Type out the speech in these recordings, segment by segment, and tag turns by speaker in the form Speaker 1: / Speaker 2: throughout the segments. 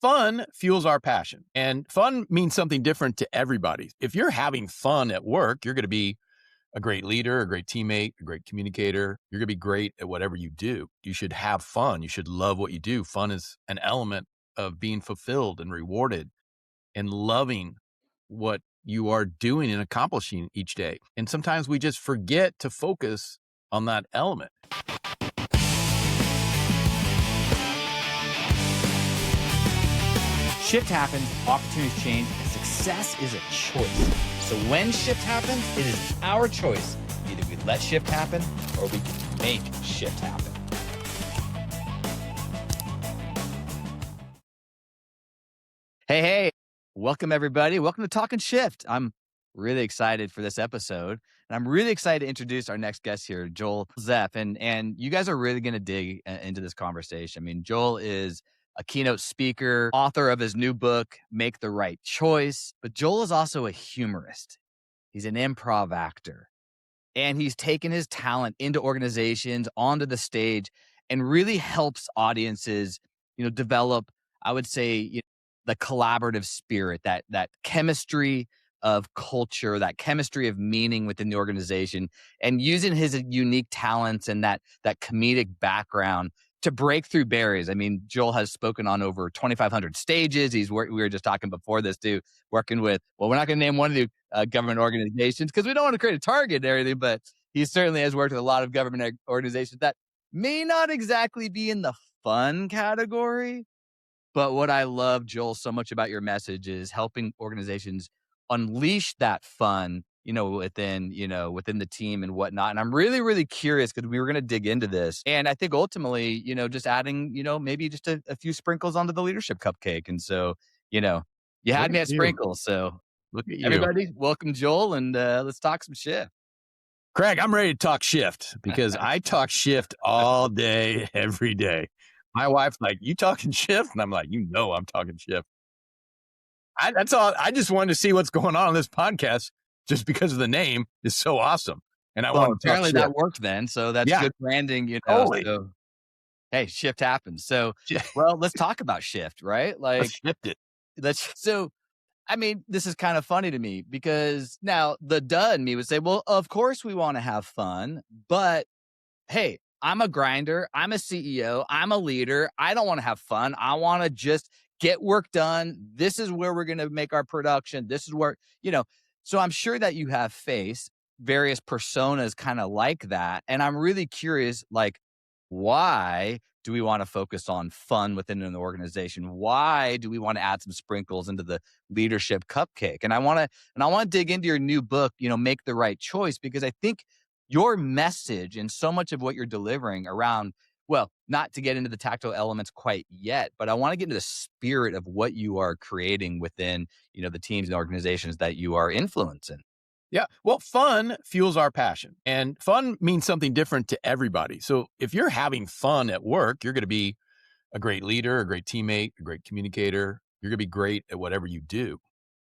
Speaker 1: Fun fuels our passion, and fun means something different to everybody. If you're having fun at work, you're going to be a great leader, a great teammate, a great communicator. You're going to be great at whatever you do. You should have fun. You should love what you do. Fun is an element of being fulfilled and rewarded and loving what you are doing and accomplishing each day. And sometimes we just forget to focus on that element.
Speaker 2: Shift happens, opportunities change, and success is a choice. So when shift happens, it is our choice. Either we let shift happen or we can make shift happen. Hey, welcome everybody. Welcome to Talking Shift. I'm really excited for this episode, and I'm really excited to introduce our next guest here, Joel Zeff. And you guys are really going to dig into this conversation. I mean, Joel is a keynote speaker, author of his new book, Make the Right Choice. But Joel is also a humorist. He's an improv actor. And he's taken his talent into organizations, onto the stage, and really helps audiences, develop, I would say, the collaborative spirit, that chemistry of culture, that chemistry of meaning within the organization, and using his unique talents and that comedic background to break through barriers. I mean, Joel has spoken on over 2,500 stages. We were just talking before this too, working with, well, we're not going to name one of the government organizations because we don't want to create a target or anything, but he certainly has worked with a lot of government organizations that may not exactly be in the fun category. But what I love, Joel, so much about your message is helping organizations unleash that fun, within the team and whatnot. And I'm really, really curious because we were going to dig into this. And I think ultimately, just adding, maybe just a few sprinkles onto the leadership cupcake. And so, you had me at sprinkles. So
Speaker 1: Look at you.
Speaker 2: Everybody, welcome Joel, and let's talk some shift.
Speaker 1: Craig, I'm ready to talk shift because I talk shift all day, every day. My wife's like, you talking shift? And I'm like, I'm talking shift. That's all. I just wanted to see what's going on this podcast just because of the name is so awesome. And I want to talk
Speaker 2: apparently
Speaker 1: shift.
Speaker 2: That worked then. So that's good branding,
Speaker 1: Totally.
Speaker 2: So, hey, shift happens. So, well, let's talk about shift, right? Like,
Speaker 1: let's shift it.
Speaker 2: I mean, this is kind of funny to me because now the duh in me would say, well, of course we want to have fun, but hey, I'm a grinder. I'm a CEO. I'm a leader. I don't want to have fun. I want to just get work done. This is where we're going to make our production. This is where, so I'm sure that you have faced various personas kind of like that. And I'm really curious, like, why do we want to focus on fun within an organization? Why do we want to add some sprinkles into the leadership cupcake? And I want to dig into your new book, Make the Right Choice, because I think your message and so much of what you're delivering around, well, not to get into the tactile elements quite yet, but I want to get into the spirit of what you are creating within, the teams and organizations that you are influencing.
Speaker 1: Yeah. Well, fun fuels our passion, and fun means something different to everybody. So if you're having fun at work, you're going to be a great leader, a great teammate, a great communicator. You're going to be great at whatever you do.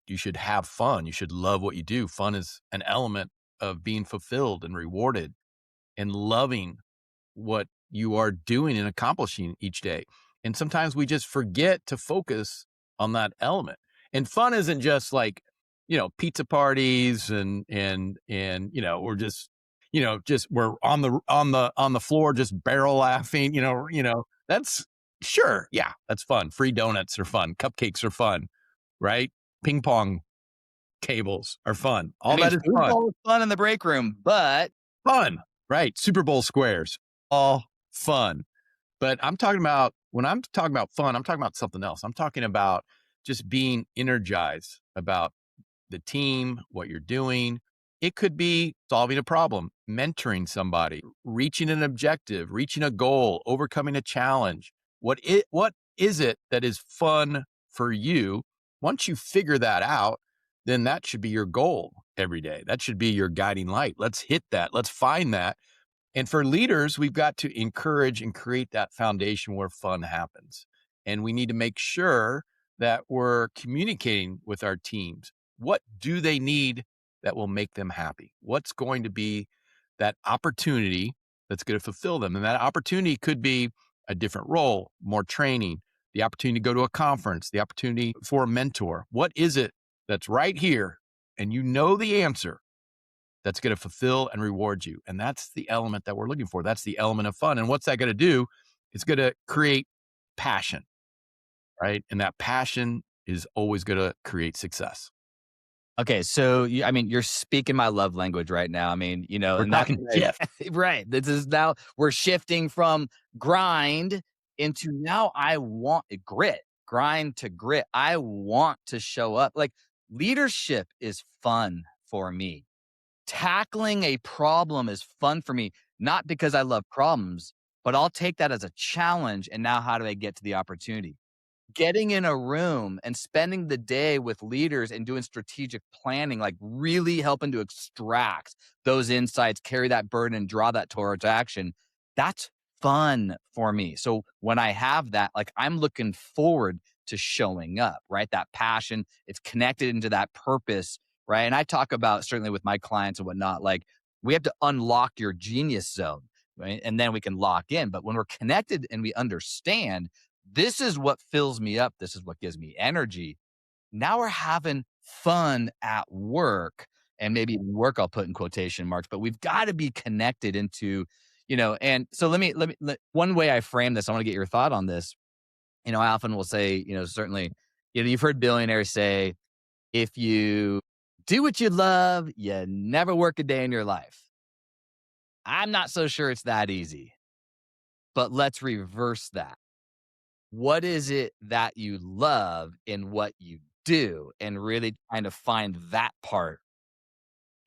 Speaker 1: You should have fun. You should love what you do. Fun is an element of being fulfilled and rewarded and loving what you are doing and accomplishing each day. And sometimes we just forget to focus on that element. And fun isn't just like, pizza parties and we're just, we're on the floor, just barrel laughing, that's sure. Yeah, that's fun. Free donuts are fun. Cupcakes are fun, right? Ping pong cables are fun. That is fun.
Speaker 2: Fun in the break room, but
Speaker 1: fun, right? Super Bowl squares, all fun. But when I'm talking about fun, I'm talking about something else. I'm talking about just being energized about the team, what you're doing. It could be solving a problem, mentoring somebody, reaching an objective, reaching a goal, overcoming a challenge. What is it that is fun for you? Once you figure that out, then that should be your goal every day. That should be your guiding light. Let's hit that. Let's find that. And for leaders, we've got to encourage and create that foundation where fun happens. And we need to make sure that we're communicating with our teams. What do they need that will make them happy? What's going to be that opportunity that's going to fulfill them? And that opportunity could be a different role, more training, the opportunity to go to a conference, the opportunity for a mentor. What is it that's right here? And you know the answer that's going to fulfill and reward you. And that's the element that we're looking for. That's the element of fun. And what's that going to do? It's going to create passion, right? And that passion is always going to create success.
Speaker 2: Okay, so I mean, you're speaking my love language right now. I mean,
Speaker 1: We're
Speaker 2: and that's
Speaker 1: talking gift.
Speaker 2: right. This is now we're shifting from grind into now I want grit, grind to grit. I want to show up. Like leadership is fun for me. Tackling a problem is fun for me, not because I love problems, but I'll take that as a challenge. And now, how do I get to the opportunity? Getting in a room and spending the day with leaders and doing strategic planning, like really helping to extract those insights, carry that burden, and draw that towards action. That's fun for me. So when I have that, like I'm looking forward to showing up, right? That passion, it's connected into that purpose, right? And I talk about certainly with my clients and whatnot, like we have to unlock your genius zone, right? And then we can lock in. But when we're connected and we understand, this is what fills me up. This is what gives me energy. Now we're having fun at work, and maybe work I'll put in quotation marks, but we've got to be connected into, and so one way I frame this, I want to get your thought on this. I often will say, certainly, you've heard billionaires say, if you do what you love, you never work a day in your life. I'm not so sure it's that easy, but let's reverse that. What is it that you love in what you do, and really trying to find that part?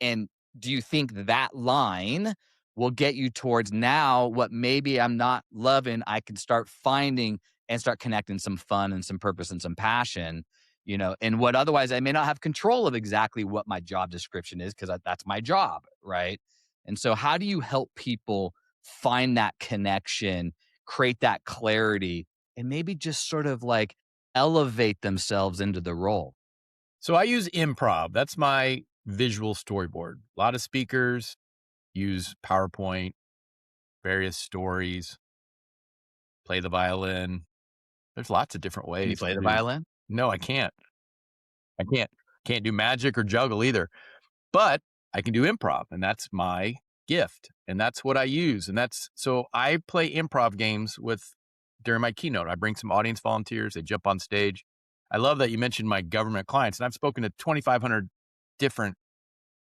Speaker 2: And do you think that line will get you towards now what maybe I'm not loving, I can start finding and start connecting some fun and some purpose and some passion, and what otherwise I may not have control of exactly what my job description is because that's my job, right? And so how do you help people find that connection, create that clarity, and maybe just sort of like elevate themselves into the role?
Speaker 1: So I use improv. That's my visual storyboard. A lot of speakers use PowerPoint, various stories, play the violin. There's lots of different
Speaker 2: Can you
Speaker 1: ways
Speaker 2: play
Speaker 1: to
Speaker 2: the
Speaker 1: do.
Speaker 2: violin?
Speaker 1: No, I can't. I can't do magic or juggle either. But I can do improv, and that's my gift. And that's what I use. And that's so I play improv games with during my keynote. I bring some audience volunteers, they jump on stage. I love that you mentioned my government clients, and I've spoken to 2,500 different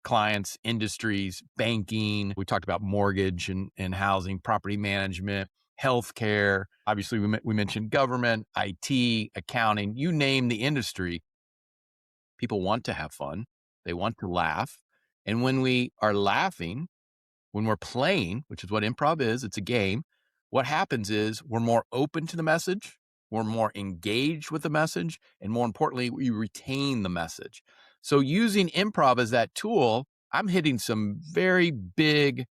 Speaker 1: clients, industries, banking. We talked about mortgage and housing, property management, healthcare. Obviously, we mentioned government, IT, accounting, you name the industry. People want to have fun. They want to laugh. And when we are laughing, when we're playing, which is what improv is, it's a game, what happens is we're more open to the message, we're more engaged with the message, and more importantly, we retain the message. So using improv as that tool, I'm hitting some very big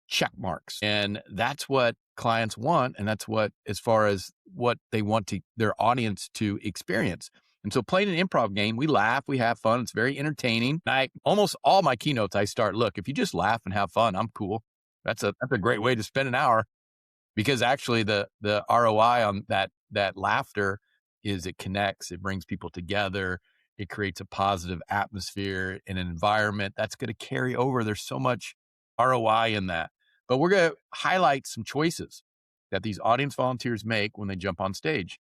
Speaker 1: check marks. And that's what clients want. And that's what, as far as what they want to their audience to experience. And so playing an improv game, we laugh, we have fun. It's very entertaining. Almost all my keynotes, I start, look, if you just laugh and have fun, I'm cool. That's a great way to spend an hour, because actually the ROI on that laughter is it connects, it brings people together, it creates a positive atmosphere and an environment that's going to carry over. There's so much ROI in that. But we're going to highlight some choices that these audience volunteers make when they jump on stage,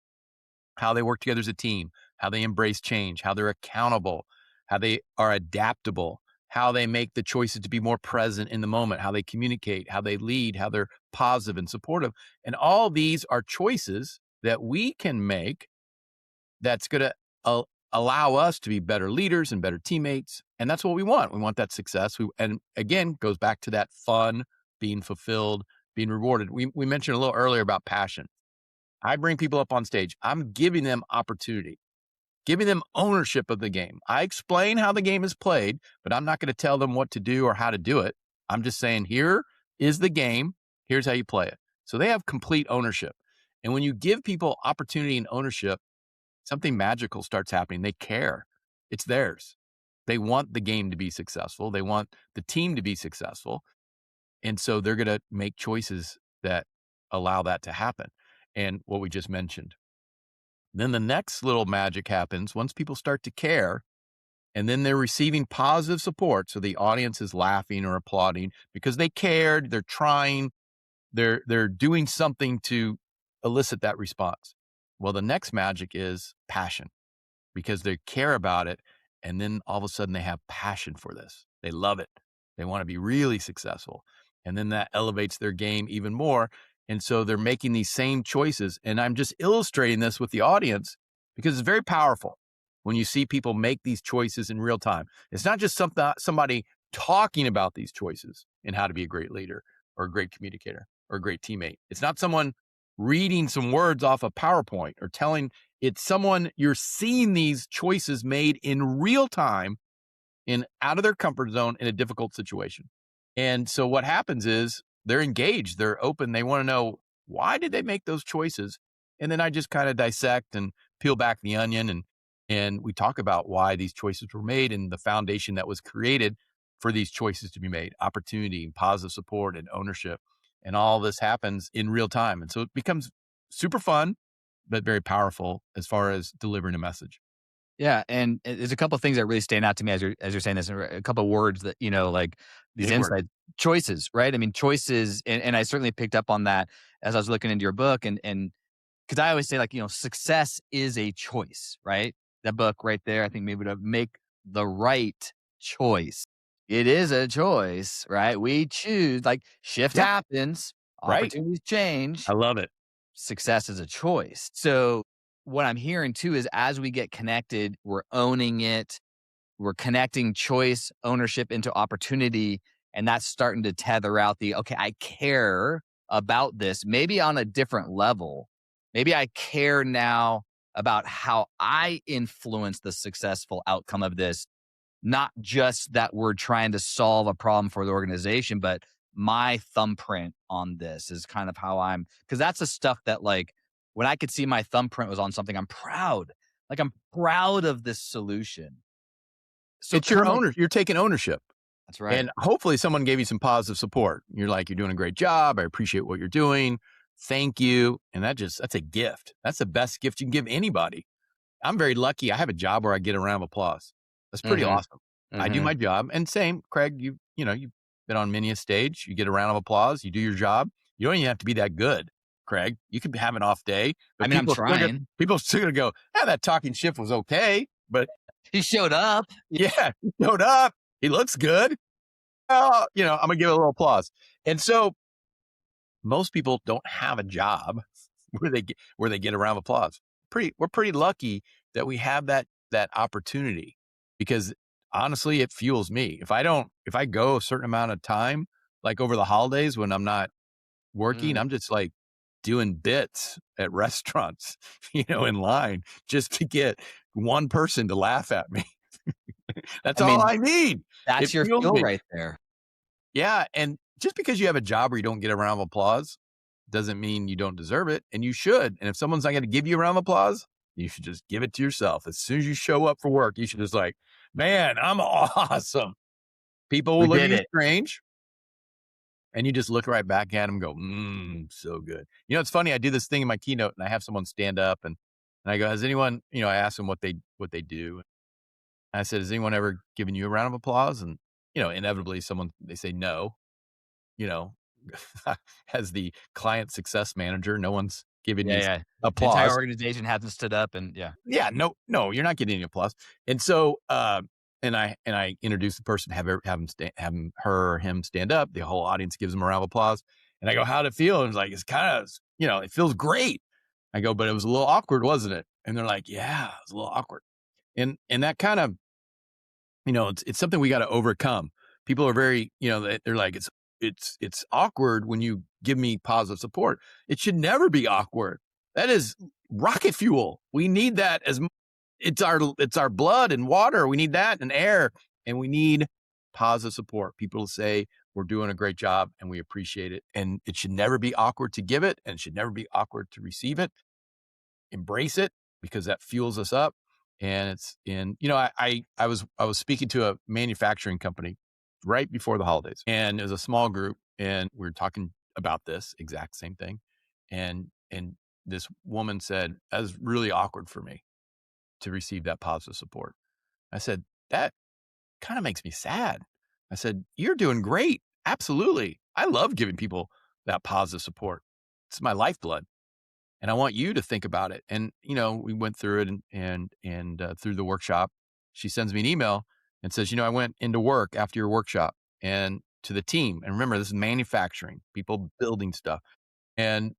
Speaker 1: how they work together as a team, how they embrace change, how they're accountable, how they are adaptable, how they make the choices to be more present in the moment, how they communicate, how they lead, how they're positive and supportive. And all these are choices that we can make that's going to allow us to be better leaders and better teammates. And that's what we want. We want that success. And again, goes back to that fun, being fulfilled, being rewarded. We mentioned a little earlier about passion. I bring people up on stage. I'm giving them opportunity, giving them ownership of the game. I explain how the game is played, but I'm not going to tell them what to do or how to do it. I'm just saying, here is the game. Here's how you play it. So they have complete ownership. And when you give people opportunity and ownership, something magical starts happening. They care. It's theirs. They want the game to be successful. They want the team to be successful. And so they're going to make choices that allow that to happen. And what we just mentioned. Then the next little magic happens once people start to care, and then they're receiving positive support. So the audience is laughing or applauding because they cared, they're trying, they're doing something to elicit that response. Well, the next magic is passion because they care about it. And then all of a sudden they have passion for this. They love it. They want to be really successful. And then that elevates their game even more. And so they're making these same choices. And I'm just illustrating this with the audience because it's very powerful when you see people make these choices in real time. It's not just somebody talking about these choices and how to be a great leader or a great communicator or a great teammate. It's not someone reading some words off a PowerPoint or telling. It's someone you're seeing these choices made in real time in out of their comfort zone in a difficult situation. And so what happens is they're engaged, they're open, they want to know why did they make those choices? And then I just kind of dissect and peel back the onion and we talk about why these choices were made and the foundation that was created for these choices to be made, opportunity and positive support and ownership. And all this happens in real time. And so it becomes super fun, but very powerful as far as delivering a message.
Speaker 2: Yeah, and there's a couple of things that really stand out to me as you're saying this, and a couple of words that like these
Speaker 1: Big word.
Speaker 2: insights, choices, right? I mean, choices, and I certainly picked up on that as I was looking into your book, and because I always say success is a choice, right? That book right there, I think maybe to make the right choice. It is a choice, right? We choose. Like shift
Speaker 1: Yeah,
Speaker 2: happens,
Speaker 1: right.
Speaker 2: opportunities change,
Speaker 1: I love it.
Speaker 2: success is a choice. So what I'm hearing too is as we get connected, we're owning it. We're connecting choice, ownership into opportunity. And that's starting to tether out okay, I care about this, maybe on a different level. Maybe I care now about how I influence the successful outcome of this, not just that we're trying to solve a problem for the organization, but my thumbprint on this is kind of how because that's the stuff that when I could see my thumbprint was on something, I'm proud. Like I'm proud of this solution. So
Speaker 1: It's your
Speaker 2: coming,
Speaker 1: owner. You're taking ownership.
Speaker 2: that's right.
Speaker 1: And hopefully someone gave you some positive support. You're like, you're doing a great job. I appreciate what you're doing. Thank you. And that's a gift. That's the best gift you can give anybody. I'm very lucky. I have a job where I get a round of applause. That's pretty
Speaker 2: hmm
Speaker 1: awesome. I do
Speaker 2: hmm
Speaker 1: my job. And same, Craig, you've been on many a stage. You get a round of applause. You do your job. You don't even have to be that good, Craig. You could have an off day,
Speaker 2: I
Speaker 1: but
Speaker 2: mean, I'm trying.
Speaker 1: people still gonna go, yeah, that talking shift was okay. But
Speaker 2: He showed up.
Speaker 1: yeah, he showed up. He looks good. Well, I'm gonna give it a little applause. And so most people don't have a job where they get a round of applause. We're pretty lucky that we have that opportunity because honestly, it fuels me. If I go a certain amount of time, like over the holidays when I'm not working,
Speaker 2: Mm.
Speaker 1: I'm just like doing bits at restaurants, in line just to get one person to laugh at me. That's
Speaker 2: I
Speaker 1: all
Speaker 2: mean,
Speaker 1: I need. It
Speaker 2: that's your
Speaker 1: fuels
Speaker 2: fuel
Speaker 1: me.
Speaker 2: right there.
Speaker 1: Yeah, and just because you have a job where you don't get a round of applause doesn't mean you don't deserve it, and you should. And if someone's not gonna give you a round of applause, you should just give it to yourself. As soon as you show up for work, you should just like, "Man, I'm awesome." People
Speaker 2: We
Speaker 1: will look at
Speaker 2: did
Speaker 1: you
Speaker 2: it.
Speaker 1: strange, and you just look right back at them and go, so good." It's funny, I do this thing in my keynote, and I have someone stand up, and I go, "Has anyone" I ask them what they do. I said, "Has anyone ever given you a round of applause?" And, inevitably, they say, "No." you know, as the client success manager, no one's giving
Speaker 2: Yeah,
Speaker 1: you
Speaker 2: yeah. The entire
Speaker 1: applause.
Speaker 2: organization hasn't stood up, and yeah.
Speaker 1: Yeah, no, you're not getting any applause. And so, and I introduce the person, have him, her, or him stand up. The whole audience gives them a round of applause. And I go, "How'd it feel?" And it's like, it's kind of, it feels great. I go, "But it was a little awkward, wasn't it?" And they're like, "Yeah, it was a little awkward." And that kind of, it's something we got to overcome. People are very, they're like, it's awkward when you give me positive support. It should never be awkward. That is rocket fuel. We need that it's our blood and water. We need that and air, and we need positive support. People say we're doing a great job and we appreciate it. And it should never be awkward to give it, and it should never be awkward to receive it. Embrace it because that fuels us up. And I was speaking to a manufacturing company right before the holidays, and it was a small group, and we were talking about this exact same thing. And this woman said, "That was really awkward for me to receive that positive support." I said, "That kind of makes me sad." I said, "You're doing great. Absolutely. I love giving people that positive support. It's my lifeblood. And I want you to think about it." And, we went through it and through the workshop, she sends me an email and says, "I went into work after your workshop and to the team." And remember, this is manufacturing, people building stuff. And,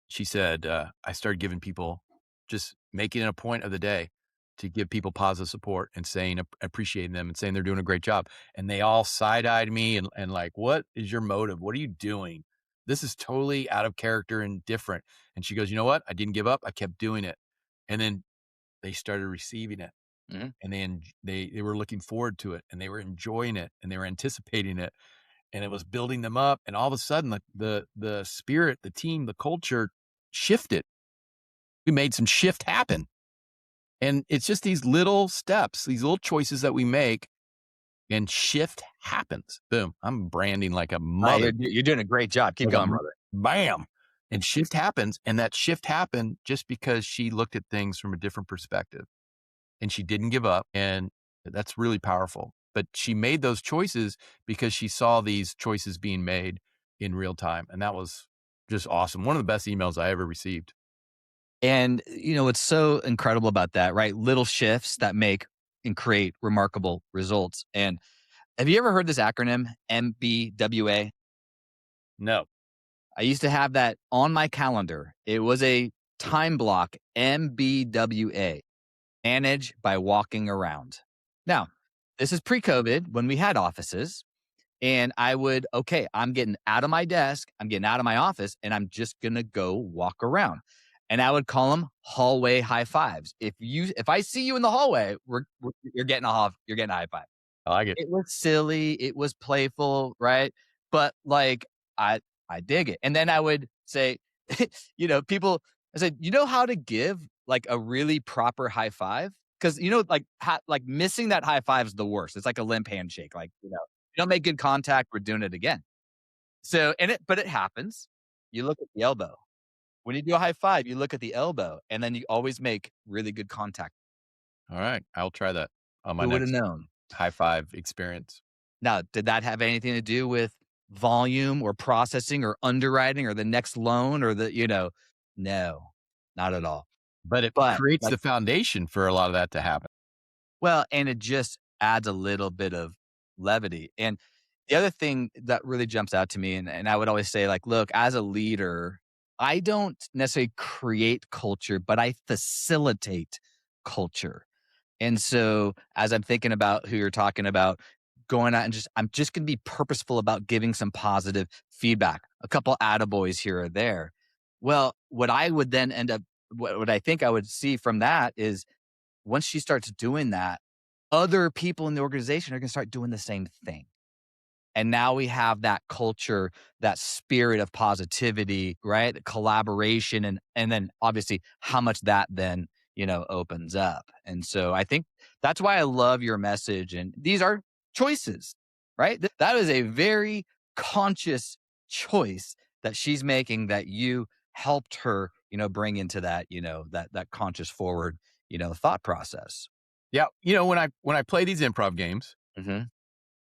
Speaker 1: she said, "I started giving people, just making it a point of the day to give people positive support and saying, appreciating them and saying they're doing a great job." And they all side-eyed me and like, "What is your motive? What are you doing? This is totally out of character and different." And she goes, "You know what? I didn't give up. I kept doing it." And then they started receiving it.
Speaker 2: Mhm.
Speaker 1: And then they were looking forward to it, and they were enjoying it, and they were anticipating it, and it was building them up. And all of a sudden, the spirit, the team, the culture shifted. We made some shift happen. And it's just these little steps, these little choices that we make, and shift happens. Boom. I'm branding like a
Speaker 2: You're
Speaker 1: mother.
Speaker 2: you're doing a great job. Keep
Speaker 1: Like a
Speaker 2: going, brother.
Speaker 1: bam. And shift happens. And that shift happened just because she looked at things from a different perspective and she didn't give up. And that's really powerful. But she made those choices because she saw these choices being made in real time. And that was just awesome. One of the best emails I ever received.
Speaker 2: And, what's so incredible about that, right? Little shifts that make and create remarkable results. And have you ever heard this acronym, MBWA?
Speaker 1: No.
Speaker 2: I used to have that on my calendar. It was a time block, MBWA, manage by walking around. Now, this is pre-COVID when we had offices. And I would, okay, I'm getting out of my desk, I'm getting out of my office, and I'm just gonna go walk around. And I would call them hallway high fives. If I see you in the hallway, you're getting you're getting a high five.
Speaker 1: I like it.
Speaker 2: It was silly, it was playful, right? But like I dig it. And then I would say, people, I said, you know how to give like a really proper high five? Because like missing that high five is the worst. It's like a limp handshake. Like, you don't make good contact, we're doing it again. So, but it happens. You look at the elbow. When you do a high five, you look at the elbow, and then you always make really good contact.
Speaker 1: All right. I'll try that on my
Speaker 2: Who would have
Speaker 1: next
Speaker 2: known?
Speaker 1: high five experience.
Speaker 2: Now, did that have anything to do with volume or processing or underwriting or the next loan or no, not at all.
Speaker 1: But it
Speaker 2: But
Speaker 1: creates
Speaker 2: like,
Speaker 1: the foundation for a lot of that to happen.
Speaker 2: well, and it just adds a little bit of levity. And the other thing that really jumps out to me, and I would always say, like, look, as a leader, I don't necessarily create culture, but I facilitate culture. And so as I'm thinking about who you're talking about, going out and I'm just going to be purposeful about giving some positive feedback, a couple attaboys here or there. Well, what I would then end up, what I think I would see from that is once she starts doing that, other people in the organization are going to start doing the same thing. And now we have that culture, that spirit of positivity, right? Collaboration, and then obviously how much that then, opens up. And so I think that's why I love your message. And these are choices, right? That is a very conscious choice that she's making that you helped her, bring into that, that conscious forward, thought process.
Speaker 1: Yeah. When I play these improv games
Speaker 2: Mm-hmm.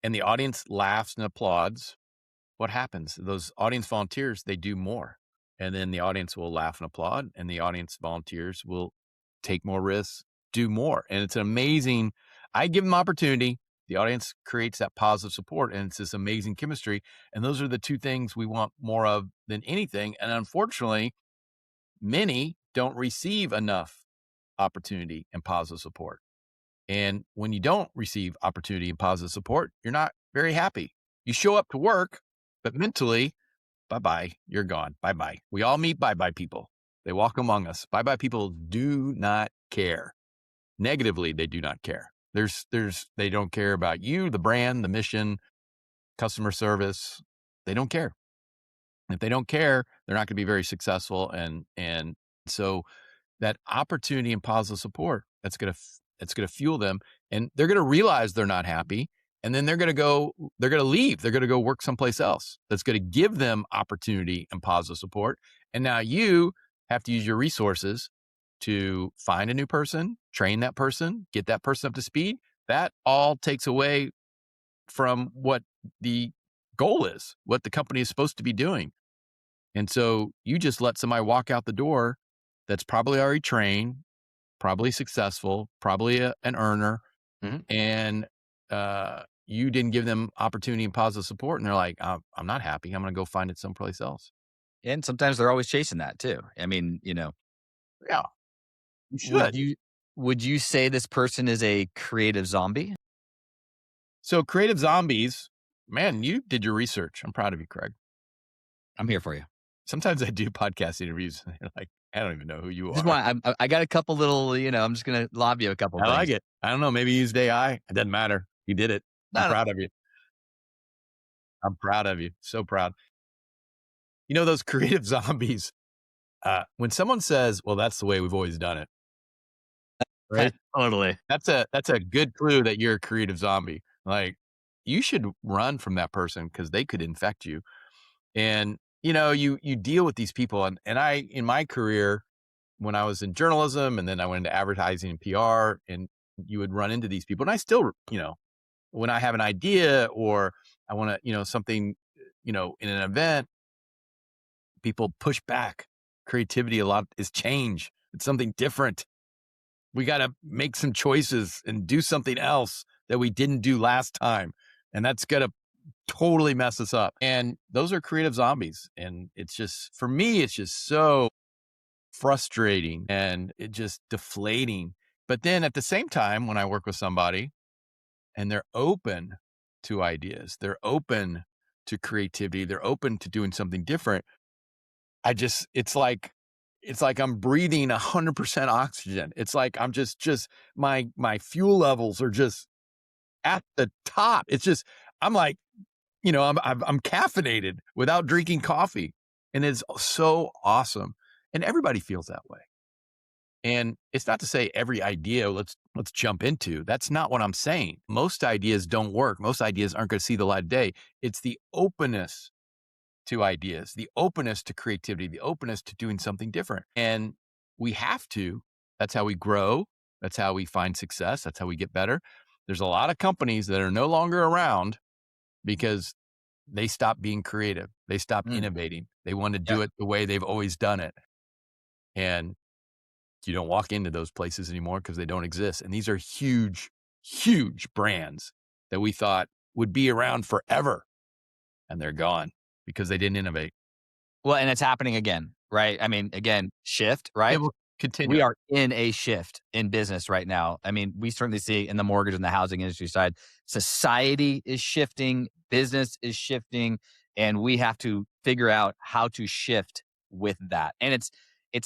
Speaker 1: and the audience laughs and applauds, what happens? Those audience volunteers, they do more. And then the audience will laugh and applaud, and the audience volunteers will take more risks, do more. And it's an amazing, I give them opportunity. The audience creates that positive support, and it's this amazing chemistry. And those are the two things we want more of than anything. And unfortunately, many don't receive enough opportunity and positive support. And when you don't receive opportunity and positive support, you're not very happy. You show up to work, but mentally, bye-bye, you're gone. Bye-bye. We all meet bye-bye people. They walk among us. Bye-bye people do not care. Negatively, they do not care. They don't care about you, the brand, the mission, customer service. They don't care. If they don't care, they're not going to be very successful. And so that opportunity and positive support, that's going to fuel them, and they're going to realize they're not happy. And then they're going to leave. They're going to go work someplace else that's going to give them opportunity and positive support. And now you have to use your resources to find a new person, train that person, get that person up to speed. That all takes away from what the goal is, what the company is supposed to be doing. And so you just let somebody walk out the door that's probably already trained, probably successful, probably an earner,
Speaker 2: Mhm.
Speaker 1: and you didn't give them opportunity and positive support. And they're like, I'm not happy. I'm going to go find it someplace else.
Speaker 2: And sometimes they're always chasing that too. I mean,
Speaker 1: Yeah, you
Speaker 2: would
Speaker 1: should.
Speaker 2: you would you say this person is a creative zombie?
Speaker 1: So creative zombies, man, you did your research. I'm proud of you, Craig.
Speaker 2: I'm here for you.
Speaker 1: Sometimes I do podcast interviews. And they're like, I don't even know who you
Speaker 2: Just
Speaker 1: are.
Speaker 2: want I got a couple little, I'm just gonna lob you a couple
Speaker 1: I like
Speaker 2: things.
Speaker 1: it. I don't know. Maybe you used AI. It doesn't matter. You did it. I'm
Speaker 2: No, no.
Speaker 1: proud of you. I'm proud of you. So proud. Those creative zombies, when someone says, well, that's the way we've always done it, right?
Speaker 2: Totally.
Speaker 1: That's a good clue that you're a creative zombie. Like, you should run from that person because they could infect you. And, you deal with these people. And I, in my career, when I was in journalism and then I went into advertising and PR, and you would run into these people. And I still, when I have an idea or I want to, something, in an event, people push back. Creativity a lot is change. It's something different. We got to make some choices and do something else that we didn't do last time. And that's going to totally mess us up. And those are creative zombies. And it's just, for me, it's just so frustrating and it just deflating. But then at the same time, when I work with somebody and they're open to ideas, they're open to creativity, they're open to doing something different, it's like I'm breathing 100% oxygen. It's like I'm just my fuel levels are just at the top. It's just, I'm like, I'm caffeinated without drinking coffee, and it's so awesome. And everybody feels that way. And it's not to say every idea let's jump into. That's not what I'm saying. Most ideas don't work. Most ideas aren't going to see the light of day. It's the openness to ideas, the openness to creativity, the openness to doing something different. And we have to. That's how we grow. That's how we find success. That's how we get better. There's a lot of companies that are no longer around because they stopped being creative. They stopped
Speaker 2: Mm,
Speaker 1: innovating. They want to
Speaker 2: yeah.
Speaker 1: do it the way they've always done it. And you don't walk into those places anymore because they don't exist. And these are huge, huge brands that we thought would be around forever. And they're gone because they didn't innovate.
Speaker 2: Well, and it's happening again, right? I mean, again, shift,
Speaker 1: It
Speaker 2: right?
Speaker 1: will
Speaker 2: We
Speaker 1: continue.
Speaker 2: are in a shift in business right now. I mean, we certainly see in the mortgage and the housing industry side, society is shifting, business is shifting, and we have to figure out how to shift with that. And it's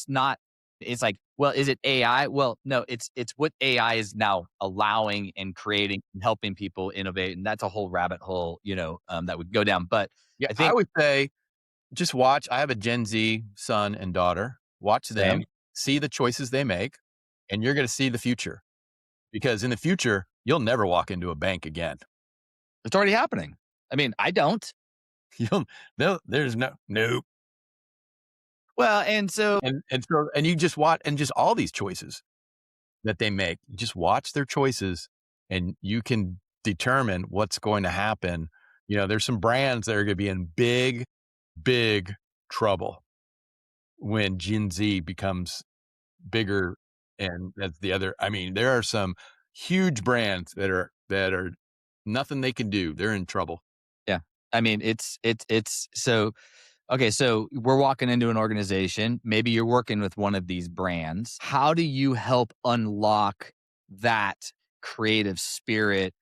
Speaker 2: not it's like, well, is it AI? Well, no, it's what AI is now allowing and creating and helping people innovate. And that's a whole rabbit hole, that would go down. But
Speaker 1: Yeah,
Speaker 2: I
Speaker 1: I
Speaker 2: think
Speaker 1: would say just watch. I have a Gen Z son and daughter. Watch them,
Speaker 2: same.
Speaker 1: see the choices they make, and you're going to see the future. Because in the future, you'll never walk into a bank again.
Speaker 2: It's already happening. I mean, I don't.
Speaker 1: You'll there's nope.
Speaker 2: Well, and so
Speaker 1: And you just watch, and just all these choices that they make. You just watch their choices and you can determine what's going to happen. There's some brands that are going to be in big, big trouble when Gen Z becomes bigger. And that's the other, I mean, there are some huge brands that are nothing they can do. They're in trouble.
Speaker 2: yeah. I mean, it's so okay, so we're walking into an organization, maybe you're working with one of these brands. How do you help unlock that creative spirit?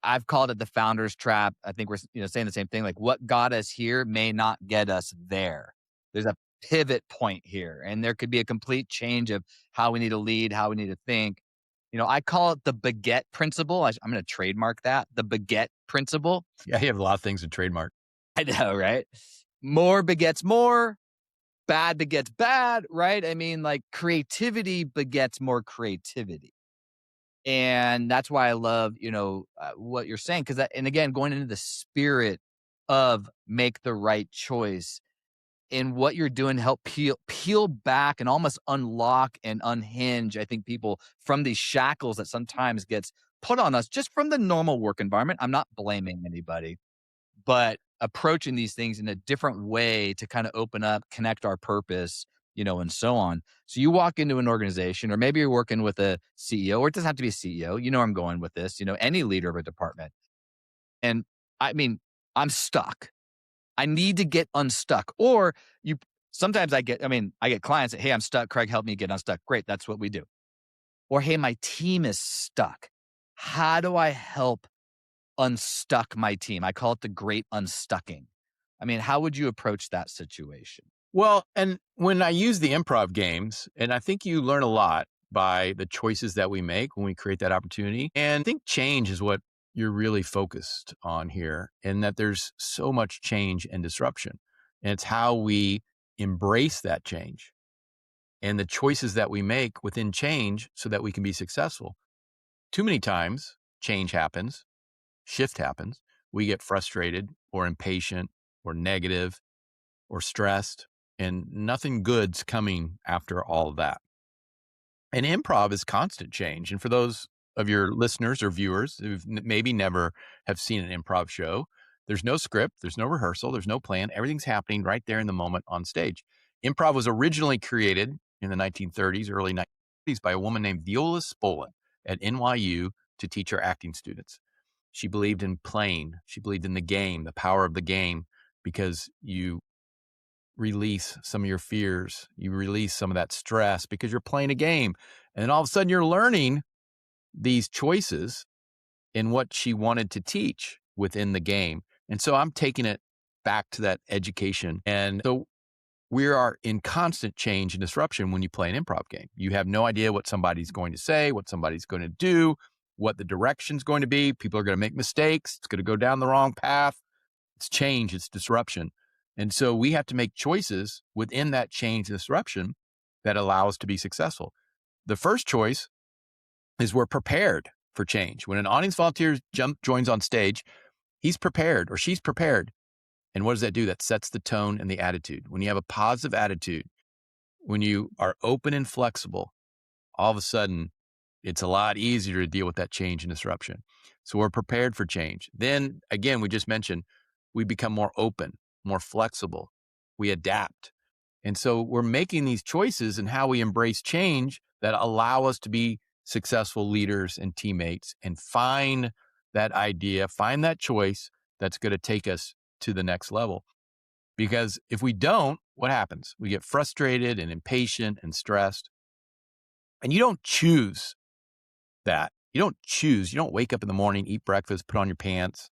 Speaker 2: I've called it the founder's trap. I think we're saying the same thing. Like what got us here may not get us there. There's a pivot point here, and there could be a complete change of how we need to lead, how we need to think. I call it the baguette principle. I'm going to trademark that, the baguette principle.
Speaker 1: Yeah, you have a lot of things to trademark.
Speaker 2: I know, right? More begets more, bad begets bad, right? I mean, like creativity begets more creativity. And that's why I love, what you're saying. And again, going into the spirit of make the right choice and what you're doing to help peel back and almost unlock and unhinge, I think, people from these shackles that sometimes gets put on us just from the normal work environment. I'm not blaming anybody, but approaching these things in a different way to kind of open up, connect our purpose, and so on. So you walk into an organization, or maybe you're working with a CEO, or it doesn't have to be a CEO. You know where I'm going with this, any leader of a department. And I mean, I'm stuck. I need to get unstuck. Or you sometimes I get clients that, hey, I'm stuck. Craig, help me get unstuck. Great. That's what we do. Or, hey, my team is stuck. How do I help unstuck my team? I call it the great unstucking. I mean, how would you approach that situation?
Speaker 1: Well, and when I use the improv games, and I think you learn a lot by the choices that we make when we create that opportunity. And I think change is what you're really focused on here, and that there's so much change and disruption. And it's how we embrace that change and the choices that we make within change so that we can be successful. Too many times, change happens, shift happens. We get frustrated or impatient or negative or stressed, and nothing good's coming after all of that. And improv is constant change. And for those of your listeners or viewers who've maybe never have seen an improv show, there's no script, there's no rehearsal, there's no plan. Everything's happening right there in the moment on stage. Improv was originally created in the 1930s, early 1930s by a woman named Viola Spolin at NYU to teach her acting students. She believed in playing. She believed in the game, the power of the game, because you release some of your fears. You release some of that stress because you're playing a game. And then all of a sudden you're learning these choices in what she wanted to teach within the game. And so I'm taking it back to that education. And so we are in constant change and disruption when you play an improv game. You have no idea what somebody's going to say, what somebody's going to do, what the direction's going to be. People are going to make mistakes. It's going to go down the wrong path. It's change, it's disruption. And so we have to make choices within that change and disruption that allow us to be successful. The first choice is we're prepared for change. When an audience volunteer joins on stage, he's prepared or she's prepared. And what does that do? That sets the tone and the attitude. When you have a positive attitude, when you are open and flexible, all of a sudden it's a lot easier to deal with that change and disruption. So we're prepared for change. Then again, we just mentioned we become more open, more flexible. We adapt. And so we're making these choices in how we embrace change that allow us to be successful leaders and teammates and find that idea, find that choice that's going to take us to the next level. Because if we don't, what happens? We get frustrated and impatient and stressed. And you don't choose that. You don't wake up in the morning, eat breakfast, put on your pants,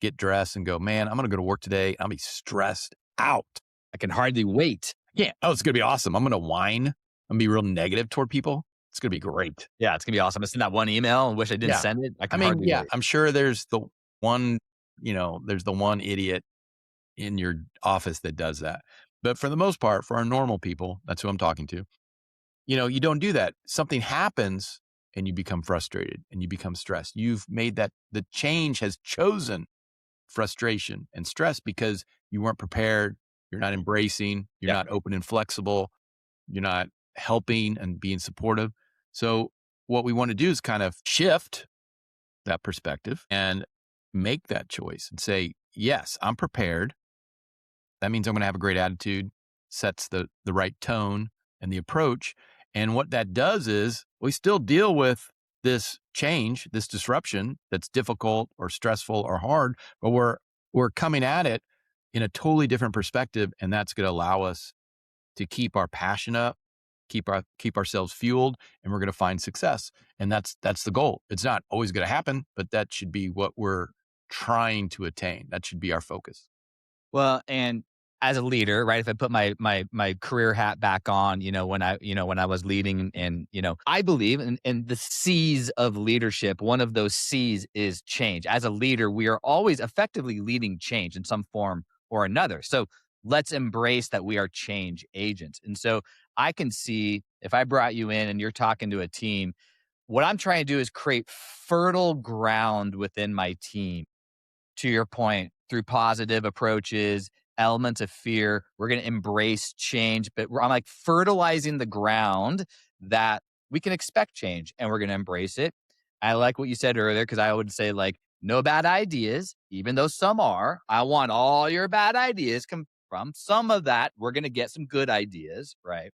Speaker 1: get dressed and go, man, I'm going to go to work today. I'll be stressed out.
Speaker 2: I can hardly wait.
Speaker 1: Yeah. Oh, it's going to be awesome. I'm going to whine. I'm going to be real negative toward people. It's going to be great.
Speaker 2: Yeah, it's gonna be awesome. I send that one email and wish I didn't send it. I can hardly wait.
Speaker 1: I'm sure there's the one, there's the one idiot in your office that does that. But for the most part, for our normal people, that's who I'm talking to. You don't do that. Something happens and you become frustrated and you become stressed. You've made that the change has chosen frustration and stress because you weren't prepared. You're not embracing. You're not open and flexible. You're not helping and being supportive. So what we want to do is kind of shift that perspective and make that choice and say, yes, I'm prepared. That means I'm going to have a great attitude, sets the right tone and the approach. And what that does is we still deal with this change, this disruption that's difficult or stressful or hard, but we're coming at it in a totally different perspective. And that's going to allow us to keep our passion up, keep ourselves fueled, and we're going to find success. And that's the goal. It's not always going to happen, but that should be what we're trying to attain. That should be our focus.
Speaker 2: Well, and as a leader, right? If I put my career hat back on, when I was leading, and I believe in the C's of leadership. One of those C's is change. As a leader, we are always effectively leading change in some form or another. So let's embrace that we are change agents. And so I can see if I brought you in and you're talking to a team, what I'm trying to do is create fertile ground within my team, to your point, through positive approaches, elements of fear. We're going to embrace change, but I'm like fertilizing the ground that we can expect change and we're going to embrace it. I like what you said earlier because I would say, like, no bad ideas, even though some are. I want all your bad ideas come from some of that. We're going to get some good ideas, right?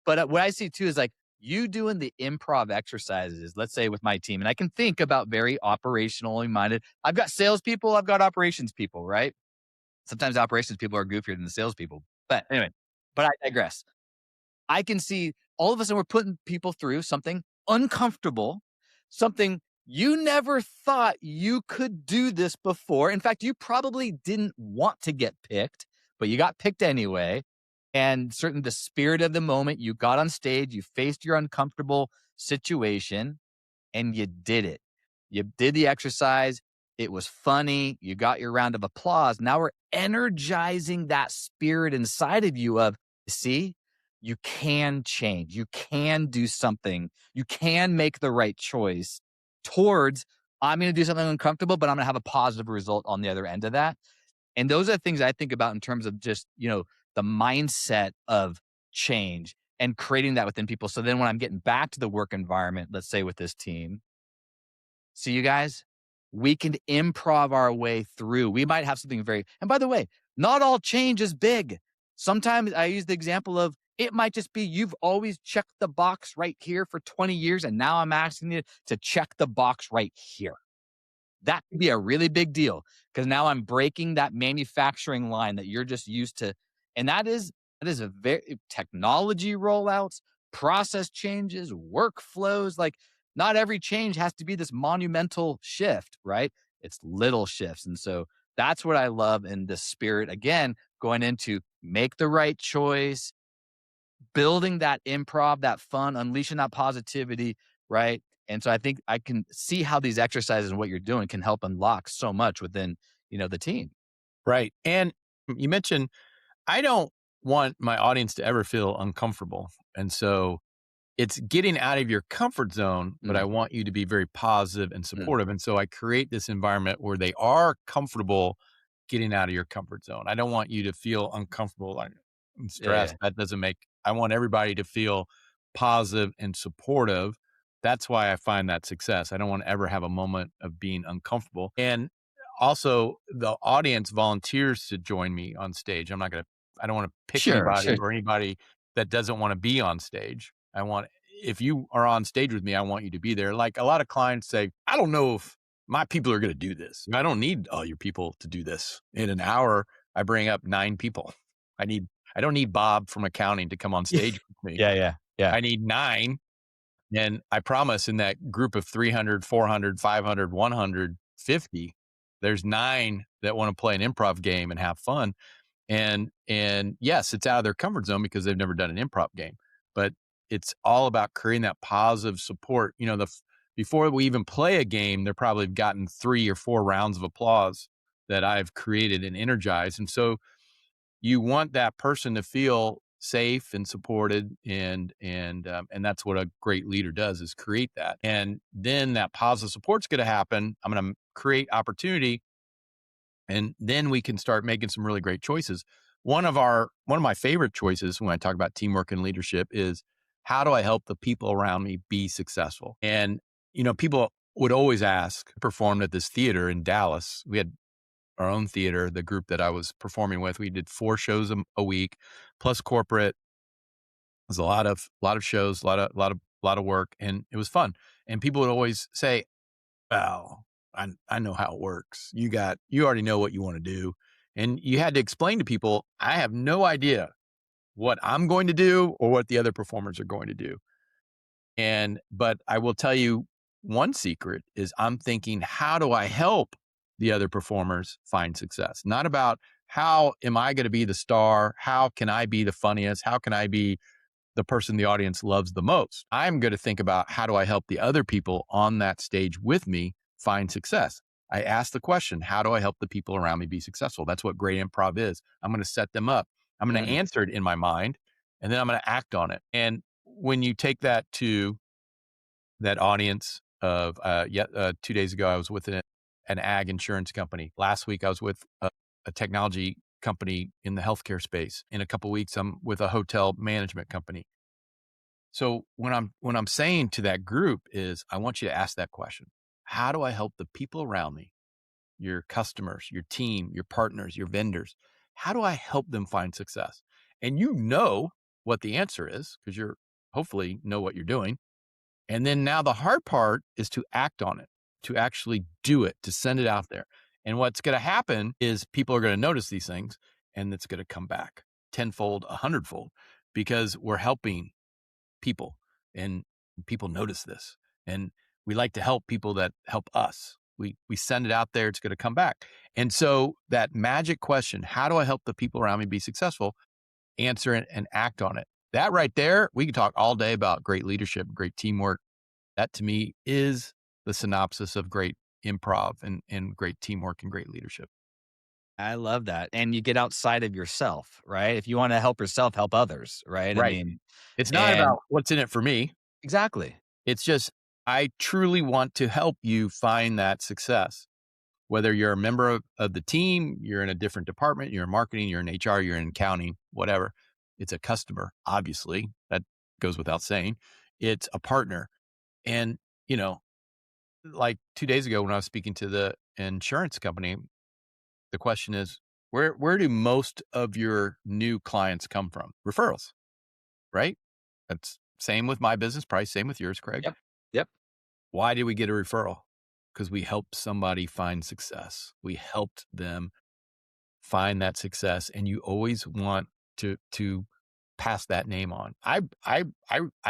Speaker 2: But what I see too is like you doing the improv exercises, let's say with my team, and I can think about very operationally minded. I've got salespeople, I've got operations people, right? Sometimes operations people are goofier than the salespeople. But anyway, but I digress. I can see all of a sudden we're putting people through something uncomfortable, something you never thought you could do this before. In fact, you probably didn't want to get picked, but you got picked anyway. And certain the spirit of the moment, you got on stage, you faced your uncomfortable situation, and you did it. You did the exercise. It was funny. You got your round of applause. Now we're energizing that spirit inside of you of, see, you can change. You can do something. You can make the right choice towards, I'm going to do something uncomfortable, but I'm going to have a positive result on the other end of that. And those are the things I think about in terms of just, the mindset of change and creating that within people. So then when I'm getting back to the work environment, let's say with this team, see you guys, we can improv our way through. We might have something and by the way, not all change is big. Sometimes I use the example of it might just be you've always checked the box right here for 20 years. And now I'm asking you to check the box right here. That could be a really big deal because now I'm breaking that manufacturing line that you're just used to. And that is a very technology rollouts, process changes, workflows. Like not every change has to be this monumental shift, right? It's little shifts. And so that's what I love in the spirit, again, going into make the right choice, building that improv, that fun, unleashing that positivity, right? And so I think I can see how these exercises and what you're doing can help unlock so much within, the team.
Speaker 1: Right. And you mentioned, I don't want my audience to ever feel uncomfortable. And so it's getting out of your comfort zone, but I
Speaker 2: Mm,
Speaker 1: want you to be very positive and
Speaker 2: mm,
Speaker 1: supportive. And so I create this environment where they are comfortable getting out of your comfort zone. I don't want you to feel uncomfortable like, and
Speaker 2: yeah, yeah.
Speaker 1: stressed. That doesn't make, I want everybody to feel positive and supportive. That's why I find that success. I don't want to ever have a moment of being uncomfortable. And also the audience volunteers to join me on stage. I don't want to pick
Speaker 2: Sure,
Speaker 1: anybody
Speaker 2: sure.
Speaker 1: or anybody that doesn't want to be on stage. If you are on stage with me, I want you to be there. Like a lot of clients say, I don't know if my people are going to do this. I don't need all your people to do this. In an hour, I bring up 9 people. I don't need Bob from accounting to come on
Speaker 2: Yeah,
Speaker 1: stage with me.
Speaker 2: yeah, yeah, yeah.
Speaker 1: I need 9. And I promise in that group of 300, 400, 500, 150, there's 9 that want to play an improv game and have fun. And yes, it's out of their comfort zone because they've never done an improv game, but it's all about creating that positive support. Before we even play a game, they're probably gotten 3 or 4 rounds of applause that I've created and energized. And so you want that person to feel safe and supported, and that's what a great leader does, is create that. And then that positive support's going to happen. I'm going to create opportunity, and then we can start making some really great choices. One of my favorite choices when I talk about teamwork and leadership is, how do I help the people around me be successful? And people would always ask. Performed at this theater in Dallas. We had our own theater, the group that I was performing with. We did 4 shows a week plus corporate. It was a lot of shows, a lot of work, and it was fun. And people would always say, "Well, I know how it works. You already know what you want to do." And you had to explain to people, I have no idea what I'm going to do or what the other performers are going to do. But I will tell you one secret is, I'm thinking, how do I help the other performers find success? Not about how am I going to be the star? How can I be the funniest? How can I be the person the audience loves the most? I'm going to think about, how do I help the other people on that stage with me find success? I ask the question, how do I help the people around me be successful? That's what great improv is. I'm going to set them up. I'm going to
Speaker 2: Mm,
Speaker 1: answer it in my mind, and then I'm going to act on it. And when you take that to that audience of, 2 days ago, I was with an ag insurance company. Last week, I was with a technology company in the healthcare space. In a couple weeks, I'm with a hotel management company. So when I'm saying to that group is, I want you to ask that question. How do I help the people around me, your customers, your team, your partners, your vendors? How do I help them find success? And you know what the answer is because you're hopefully know what you're doing. And then now the hard part is to act on it, to actually do it, to send it out there. And what's going to happen is people are going to notice these things and it's going to come back tenfold, a hundredfold because we're helping people and people notice this. And we like to help people that help us. We send it out there, it's going to come back. And so that magic question, how do I help the people around me be successful? Answer it and act on it. That right there, we can talk all day about great leadership, great teamwork. That to me is the synopsis of great improv and great teamwork and great leadership.
Speaker 2: I love that. And you get outside of yourself, right? If you want to help yourself, help others, right? I
Speaker 1: Right.
Speaker 2: mean,
Speaker 1: It's not
Speaker 2: and
Speaker 1: about what's in it for me.
Speaker 2: exactly.
Speaker 1: It's just, I truly want to help you find that success. Whether you're a member of the team, you're in a different department, you're in marketing, you're in HR, you're in accounting, whatever. It's a customer, obviously. That goes without saying. It's a partner. And, you know, like 2 days ago when I was speaking to the insurance company, the question is, where do most of your new clients come from? Referrals, right? That's same with my business, probably same with yours, Craig.
Speaker 2: Yep. Yep.
Speaker 1: Why did we get a referral? Because we helped somebody find success. We helped them find that success, and you always want to pass that name on. I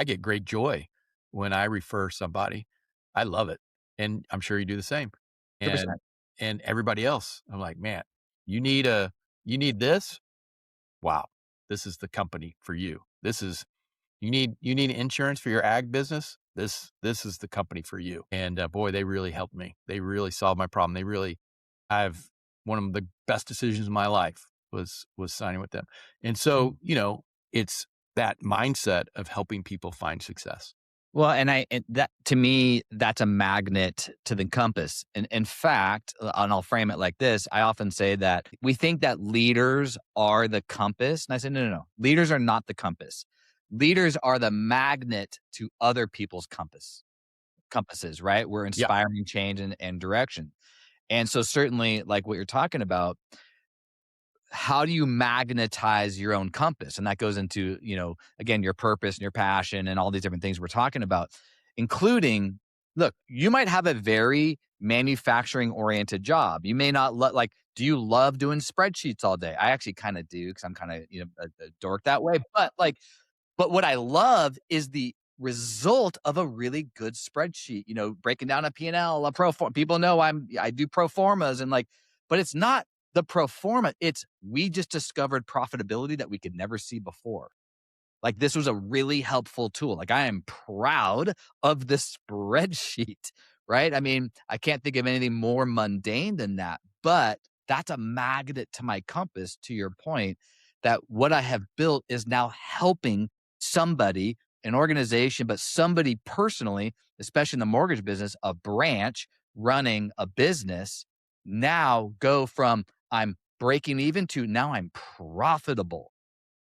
Speaker 1: get great joy when I refer somebody. I love it, and I'm sure you do the same. And
Speaker 2: 100%.
Speaker 1: and everybody else, I'm like, man, you need a you need this. Wow, this is the company for you. This is you need insurance for your ag business. This is the company for you. And boy, they really helped me. They really solved my problem. I've one of the best decisions of my life was signing with them. And so, it's that mindset of helping people find success.
Speaker 2: Well, and that to me, that's a magnet to the compass. And in fact, and I'll frame it like this: I often say that we think that leaders are the compass, and I say, no, no, no. Leaders are not the compass. Leaders are the magnet to other people's compasses. Right? We're
Speaker 1: Yeah.
Speaker 2: inspiring change and direction. And so, certainly, like what you're talking about, how do you magnetize your own compass? And that goes into, again, your purpose and your passion and all these different things we're talking about, including, look, you might have a very manufacturing oriented job. You may not like, do you love doing spreadsheets all day? I actually kind of do because I'm kind of, a dork that way. But what I love is the result of a really good spreadsheet, breaking down a P&L, a pro forma. People know I do pro formas and but it's not the pro forma. It's we just discovered profitability that we could never see before. Like this was a really helpful tool. Like I am proud of the spreadsheet, right? I mean, I can't think of anything more mundane than that, but that's a magnet to my compass, to your point, that what I have built is now helping somebody, an organization, but somebody personally, especially in the mortgage business, a branch running a business, now go from I'm breaking even to now I'm profitable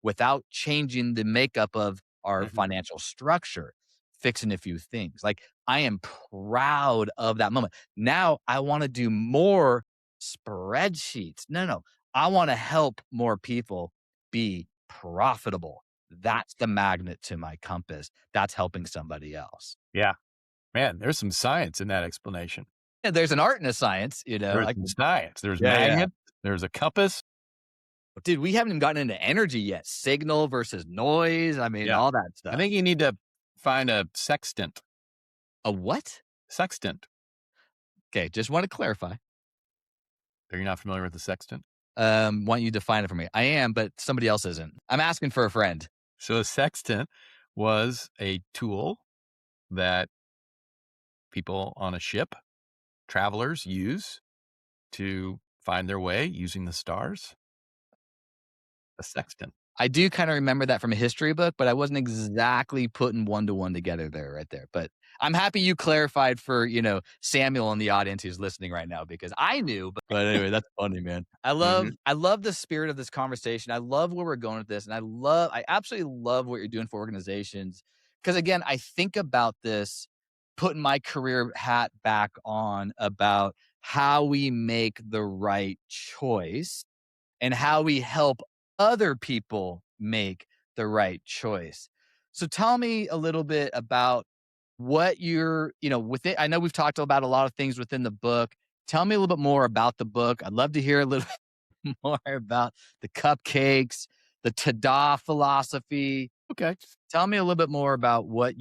Speaker 2: without changing the makeup of our
Speaker 1: Mhm.
Speaker 2: financial structure, fixing a few things. Like I am proud of that moment. Now I want to do more spreadsheets. No, no. I want to help more people be profitable. That's the magnet to my compass. That's helping somebody else.
Speaker 1: Yeah. Man, there's some science in that explanation.
Speaker 2: And there's an art and a science,
Speaker 1: There's
Speaker 2: like
Speaker 1: some science. There's
Speaker 2: yeah, yeah.
Speaker 1: magnets, there's a compass.
Speaker 2: Dude, we haven't even gotten into energy yet. Signal versus noise. I mean,
Speaker 1: Yeah.
Speaker 2: all that
Speaker 1: I
Speaker 2: stuff.
Speaker 1: think you need to find a sextant.
Speaker 2: A what?
Speaker 1: Sextant.
Speaker 2: Okay, just want to clarify.
Speaker 1: Are you not familiar with the sextant?
Speaker 2: Want you to define it for me. I am, but somebody else isn't. I'm asking for a friend.
Speaker 1: So a sextant was a tool that people on a ship, travelers use to find their way using the stars. A sextant.
Speaker 2: I do kind of remember that from a history book, but I wasn't exactly putting one to one together there, right there. But I'm happy you clarified for, Samuel in the audience who's listening right now because I knew, but anyway, that's funny, man.
Speaker 1: Mhm.
Speaker 2: I love the spirit of this conversation. I love where we're going with this. And I absolutely love what you're doing for organizations. Cause again, I think about this, putting my career hat back on about how we make the right choice and how we help other people make the right choice. So tell me a little bit about what you're, with it. I know we've talked about a lot of things within the book. Tell me a little bit more about the book. I'd love to hear a little bit more about the cupcakes, the Tada philosophy.
Speaker 1: Okay.
Speaker 2: Tell me a little bit more about why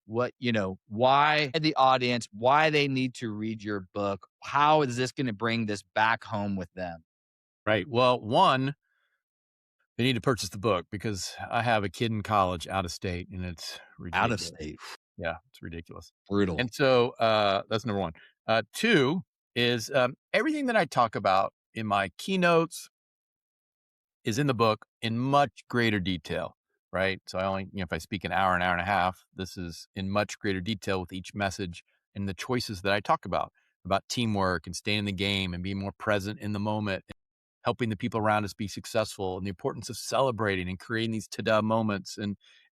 Speaker 2: the audience, why they need to read your book. How is this going to bring this back home with them?
Speaker 1: Right. Well, one, they need to purchase the book because I have a kid in college out of state and it's
Speaker 2: Out of
Speaker 1: ridiculous.
Speaker 2: state.
Speaker 1: Yeah, it's ridiculous.
Speaker 2: Brutal.
Speaker 1: And so that's number one. Two is everything that I talk about in my keynotes is in the book in much greater detail, right? So I only, if I speak an hour and a half, this is in much greater detail with each message and the choices that I talk about teamwork and staying in the game and being more present in the moment, helping the people around us be successful and the importance of celebrating and creating these ta-da moments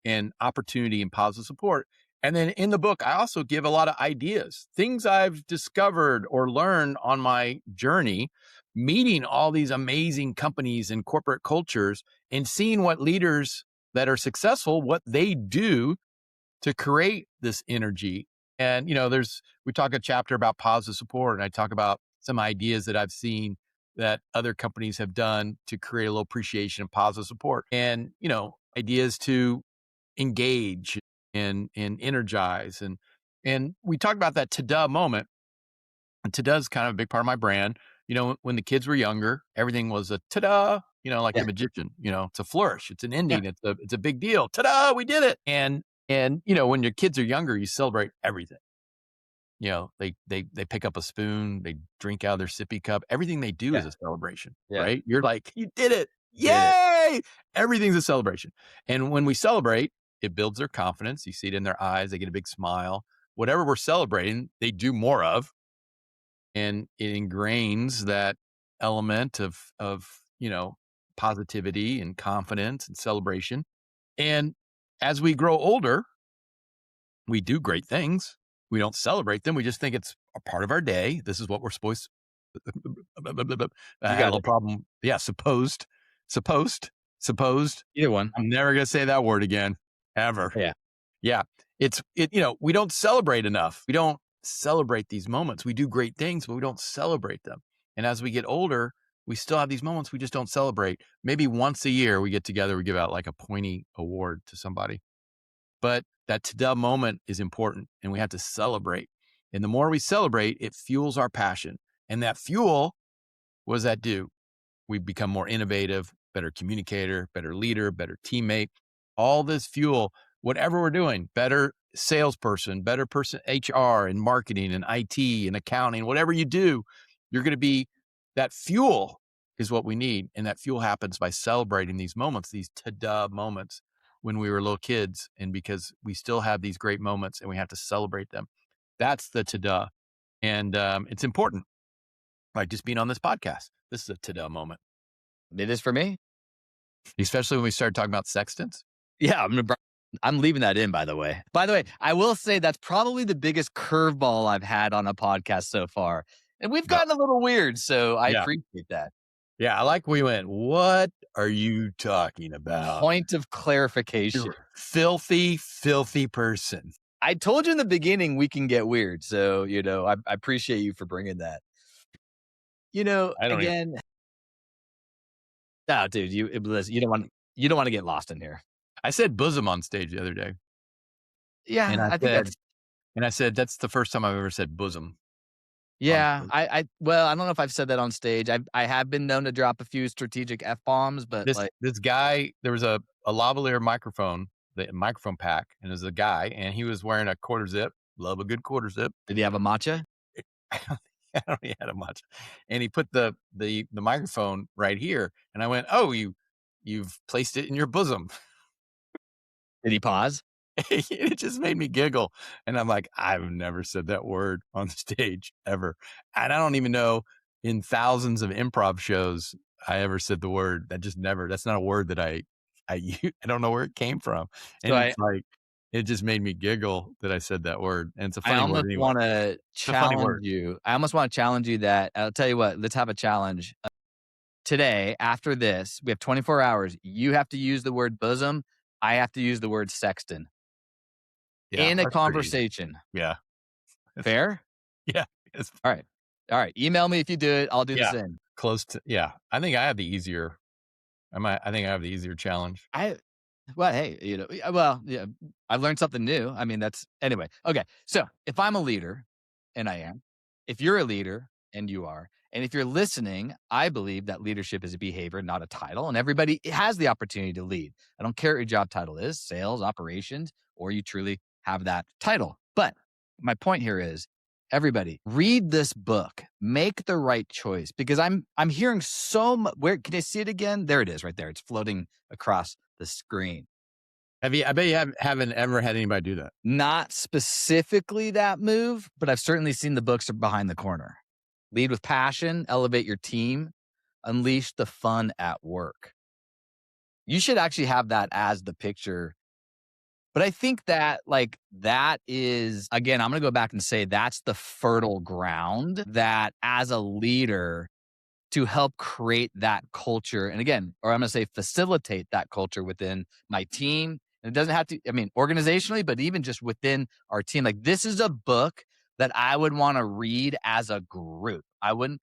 Speaker 1: and opportunity and positive support. And then in the book, I also give a lot of ideas, things I've discovered or learned on my journey, meeting all these amazing companies and corporate cultures and seeing what leaders that are successful, what they do to create this energy. And, we talk a chapter about positive support and I talk about some ideas that I've seen that other companies have done to create a little appreciation and positive support and, ideas to engage and energize. And we talked about that ta-da moment. And ta-da is kind of a big part of my brand. When the kids were younger, everything was a ta-da, like
Speaker 2: Yeah.
Speaker 1: the magician, it's a flourish, it's an
Speaker 2: Yeah.
Speaker 1: ending, it's a big deal. Ta-da, we did it. And when your kids are younger, you celebrate everything. They pick up a spoon, they drink out of their sippy cup. Everything they do is
Speaker 2: Yeah.
Speaker 1: a celebration,
Speaker 2: Yeah.
Speaker 1: right? You're like, you did it.
Speaker 2: Did it.
Speaker 1: Yay! Everything's a celebration. And when we celebrate, it builds their confidence. You see it in their eyes. They get a big smile. Whatever we're celebrating, they do more of. And it ingrains that element of positivity and confidence and celebration. And as we grow older, we do great things. We don't celebrate them. We just think it's a part of our day. This is what we're supposed I
Speaker 2: You
Speaker 1: had a
Speaker 2: got
Speaker 1: little
Speaker 2: it.
Speaker 1: problem. Yeah, supposed.
Speaker 2: Either one.
Speaker 1: I'm never gonna say that word again, ever.
Speaker 2: Yeah.
Speaker 1: Yeah. We don't celebrate enough. We don't celebrate these moments. We do great things, but we don't celebrate them. And as we get older, we still have these moments we just don't celebrate. Maybe once a year we get together, we give out like a pointy award to somebody. But that to-da moment is important and we have to celebrate. And the more we celebrate, it fuels our passion. And that fuel, what does that do? We become more innovative, better communicator, better leader, better teammate. All this fuel, whatever we're doing, better salesperson, better person, HR and marketing and IT and accounting, whatever you do, you're going to be that fuel is what we need. And that fuel happens by celebrating these moments, these ta-da moments when we were little kids. And because we still have these great moments and we have to celebrate them. That's the ta-da. And it's important, like just being on this podcast. This is a ta-da moment.
Speaker 2: It is for me.
Speaker 1: Especially when we started talking about sextants.
Speaker 2: Yeah, I'm leaving that in, by the way. By the way, I will say that's probably the biggest curveball I've had on a podcast so far. And we've
Speaker 1: No.
Speaker 2: gotten a little weird, so I
Speaker 1: Yeah.
Speaker 2: appreciate that.
Speaker 1: Yeah. I like we went, what are you talking about?
Speaker 2: Point of clarification.
Speaker 1: You're filthy, filthy person.
Speaker 2: I told you in the beginning we can get weird, so I appreciate you for bringing that.
Speaker 1: I don't even,
Speaker 2: Again, no, dude, listen, you don't want to get lost in here.
Speaker 1: I said bosom on stage the other day. And
Speaker 2: Yeah,
Speaker 1: I
Speaker 2: I think
Speaker 1: said,
Speaker 2: that's
Speaker 1: that's the first time I've ever said bosom on
Speaker 2: yeah.
Speaker 1: stage.
Speaker 2: Well, I don't know if I've said that on stage. I have been known to drop a few strategic F bombs, but
Speaker 1: This guy, there was a lavalier microphone, the microphone pack, and there's a guy, and he was wearing a quarter zip. Love a good quarter zip.
Speaker 2: did he have a matcha?
Speaker 1: I don't think he had a much. And he put the microphone right here. And I went, oh, you you've placed it in your bosom.
Speaker 2: Did he pause?
Speaker 1: It just made me giggle. And I'm like, I've never said that word on stage ever. And I don't even know in thousands of improv shows I ever said the word. That's not a word that I don't know where it came from.
Speaker 2: So
Speaker 1: And it's like, it just made me giggle that I said that word. And it's a
Speaker 2: I
Speaker 1: funny word
Speaker 2: almost
Speaker 1: anyway.
Speaker 2: want to
Speaker 1: It's a funny
Speaker 2: challenge
Speaker 1: word.
Speaker 2: you. I almost want to challenge you that I'll tell you what, let's have a challenge. Today, after this, we have 24 hours. You have to use the word bosom. I have to use the word sexton
Speaker 1: Yeah,
Speaker 2: in a
Speaker 1: that's pretty easy.
Speaker 2: conversation.
Speaker 1: Yeah. It's,
Speaker 2: Fair?
Speaker 1: yeah. It's,
Speaker 2: All right. All right. Email me if you do it. I'll do the
Speaker 1: yeah.
Speaker 2: same.
Speaker 1: Close to, yeah. I think I have the easier, I think I have the easier challenge.
Speaker 2: Well, hey, yeah, I've learned something new. I mean, that's anyway. Okay. So if I'm a leader, and I am, if you're a leader, and you are, and if you're listening, I believe that leadership is a behavior, not a title, and everybody has the opportunity to lead. I don't care what your job title is, sales, operations, or you truly have that title. But my point here is everybody read this book, make the right choice, because I'm hearing so much. Where can I see it again? There it is right there. It's floating across the screen.
Speaker 1: I bet you haven't ever had anybody do that.
Speaker 2: Not specifically that move, but I've certainly seen the books are behind the corner. Lead with passion, elevate your team, unleash the fun at work. You should actually have that as the picture. But I think that that is, again, I'm going to go back and say that's the fertile ground that as a leader to help create that culture. And again, or I'm going to say facilitate that culture within my team. And it doesn't have to, I mean, organizationally, but even just within our team. Like this is a book that I would want to read as a group. I wouldn't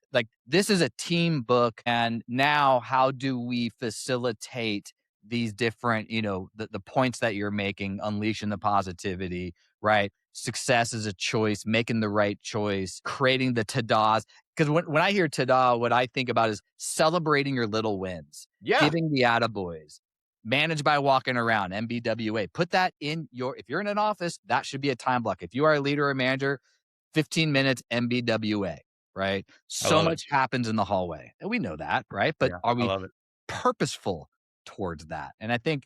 Speaker 2: this is a team book. And now how do we facilitate these different, the points that you're making, unleashing the positivity, right? Success is a choice, making the right choice, creating the ta-das. Because when I hear ta-da, what I think about is celebrating your little wins,
Speaker 1: Yeah.
Speaker 2: giving the attaboys, manage by walking around, MBWA. Put that in if you're in an office, that should be a time block. If you are a leader or manager, 15 minutes MBWA, right?
Speaker 1: I
Speaker 2: So
Speaker 1: love it.
Speaker 2: much happens in the hallway. And we know that, right? But
Speaker 1: Yeah,
Speaker 2: are
Speaker 1: I
Speaker 2: we
Speaker 1: love it.
Speaker 2: purposeful towards that? And I think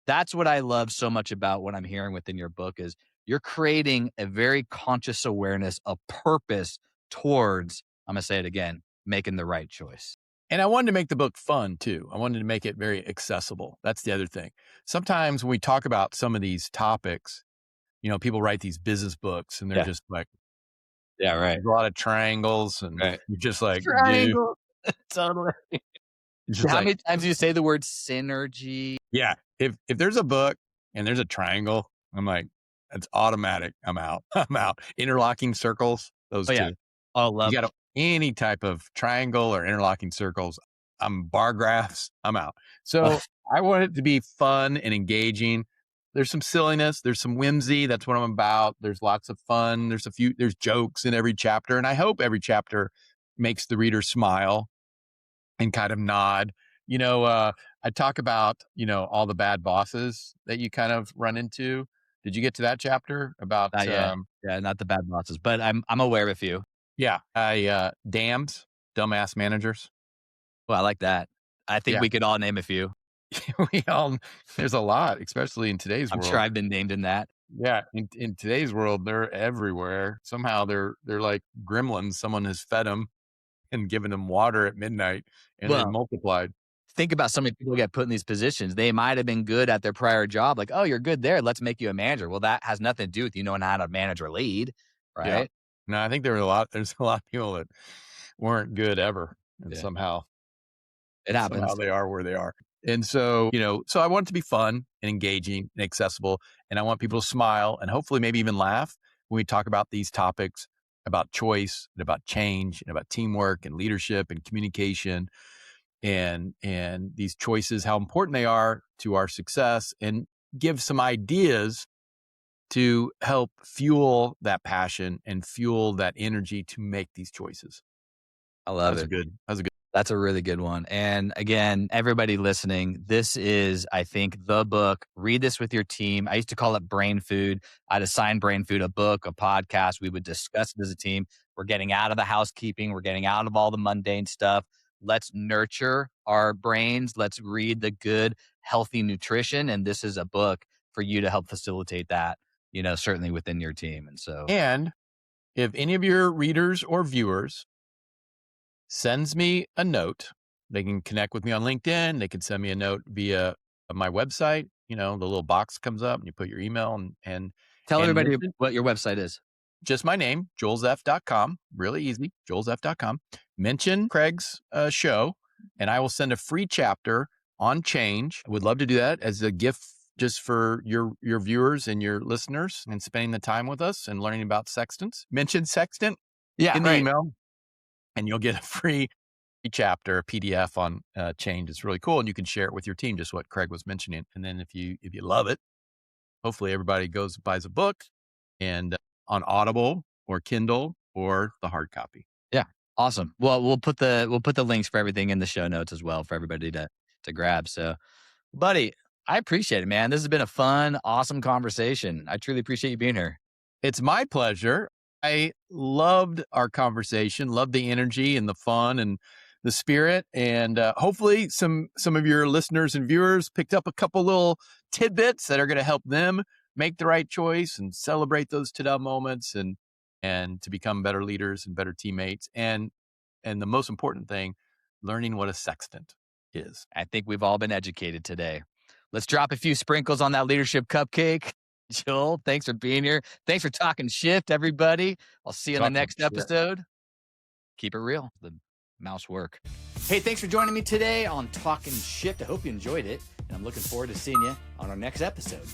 Speaker 2: that's what I love so much about what I'm hearing within your book is you're creating a very conscious awareness of purpose towards, I'm going to say it again, making the right choice.
Speaker 1: And I wanted to make the book fun too. I wanted to make it very accessible. That's the other thing. Sometimes when we talk about some of these topics, people write these business books and they're just like,
Speaker 2: Yeah, right.
Speaker 1: there's a lot of triangles and
Speaker 2: Right.
Speaker 1: you're just like, dude,
Speaker 2: Triangle. Totally.
Speaker 1: just
Speaker 2: How
Speaker 1: like,
Speaker 2: many times do you say the word synergy?
Speaker 1: yeah, if there's a book and there's a triangle, I'm like, it's automatic. I'm out. I'm out. Interlocking circles, those
Speaker 2: Oh, yeah.
Speaker 1: two.
Speaker 2: I
Speaker 1: You
Speaker 2: love
Speaker 1: got any type of triangle or interlocking circles, bar graphs, I'm out. So I want it to be fun and engaging. There's some silliness, there's some whimsy. That's what I'm about. There's lots of fun. There's jokes in every chapter. And I hope every chapter makes the reader smile and kind of nod. I talk about, all the bad bosses that you kind of run into. Did you get to that chapter about,
Speaker 2: Not yet. Yeah, not the bad bosses, but I'm aware of a few.
Speaker 1: yeah, dams, dumbass managers.
Speaker 2: Well, I like that. I think
Speaker 1: Yeah.
Speaker 2: we could all name a few.
Speaker 1: There's a lot, especially in today's
Speaker 2: I'm sure
Speaker 1: world.
Speaker 2: I've been named in that.
Speaker 1: Yeah. In today's world, they're everywhere. Somehow they're like gremlins. Someone has fed them and given them water at midnight and then
Speaker 2: Well,
Speaker 1: multiplied.
Speaker 2: think about so many people get put in these positions. They might have been good at their prior job. Like, oh, you're good there. Let's make you a manager. Well, that has nothing to do with you knowing how to manage or lead,
Speaker 1: Yeah.
Speaker 2: right?
Speaker 1: No, I think there's a lot of people that weren't good ever. And
Speaker 2: Yeah. It
Speaker 1: somehow
Speaker 2: happens.
Speaker 1: they are where they are. And so, so I want it to be fun and engaging and accessible. And I want people to smile and hopefully maybe even laugh when we talk about these topics about choice and about change and about teamwork and leadership and communication and these choices, how important they are to our success, and give some ideas to help fuel that passion and fuel that energy to make these choices.
Speaker 2: I love it.
Speaker 1: That was a good.
Speaker 2: That's a really good one. And again, everybody listening, this is, I think, the book. Read this with your team. I used to call it brain food. I'd assign brain food a book, a podcast. We would discuss it as a team. We're getting out of the housekeeping. We're getting out of all the mundane stuff. let's nurture our brains. Let's read the good, healthy nutrition. And this is a book for you to help facilitate that, certainly within your team. And so,
Speaker 1: And if any of your readers or viewers sends me a note, they can connect with me on LinkedIn. They can send me a note via my website. The little box comes up and you put your email and
Speaker 2: tell everybody
Speaker 1: mention
Speaker 2: what your website is.
Speaker 1: just my name, joelzeff.com. Really easy, joelzeff.com. Mention Craig's show, and I will send a free chapter on change. I would love to do that as a gift just for your viewers and your listeners and spending the time with us and learning about sextants. Mention sextant in the email, and you'll get a free chapter, a PDF on change. It's really cool, and you can share it with your team, just what Craig was mentioning. And then if you love it, hopefully everybody goes and buys a book and on Audible or Kindle or the hard copy.
Speaker 2: Yeah. Awesome. Well, we'll put the links for everything in the show notes as well for everybody to grab. So, buddy, I appreciate it, man. This has been a fun, awesome conversation. I truly appreciate you being here.
Speaker 1: It's my pleasure. I loved our conversation, loved the energy and the fun and the spirit. And hopefully some of your listeners and viewers picked up a couple little tidbits that are going to help them make the right choice and celebrate those ta-da moments and to become better leaders and better teammates. And the most important thing, learning what a sextant is.
Speaker 2: I think we've all been educated today. Let's drop a few sprinkles on that leadership cupcake. Joel, thanks for being here. Thanks for talking shift, everybody. I'll see you in the next episode. Keep it real. The mouse work. Hey, thanks for joining me today on Talking Shift. I hope you enjoyed it, and I'm looking forward to seeing you on our next episode.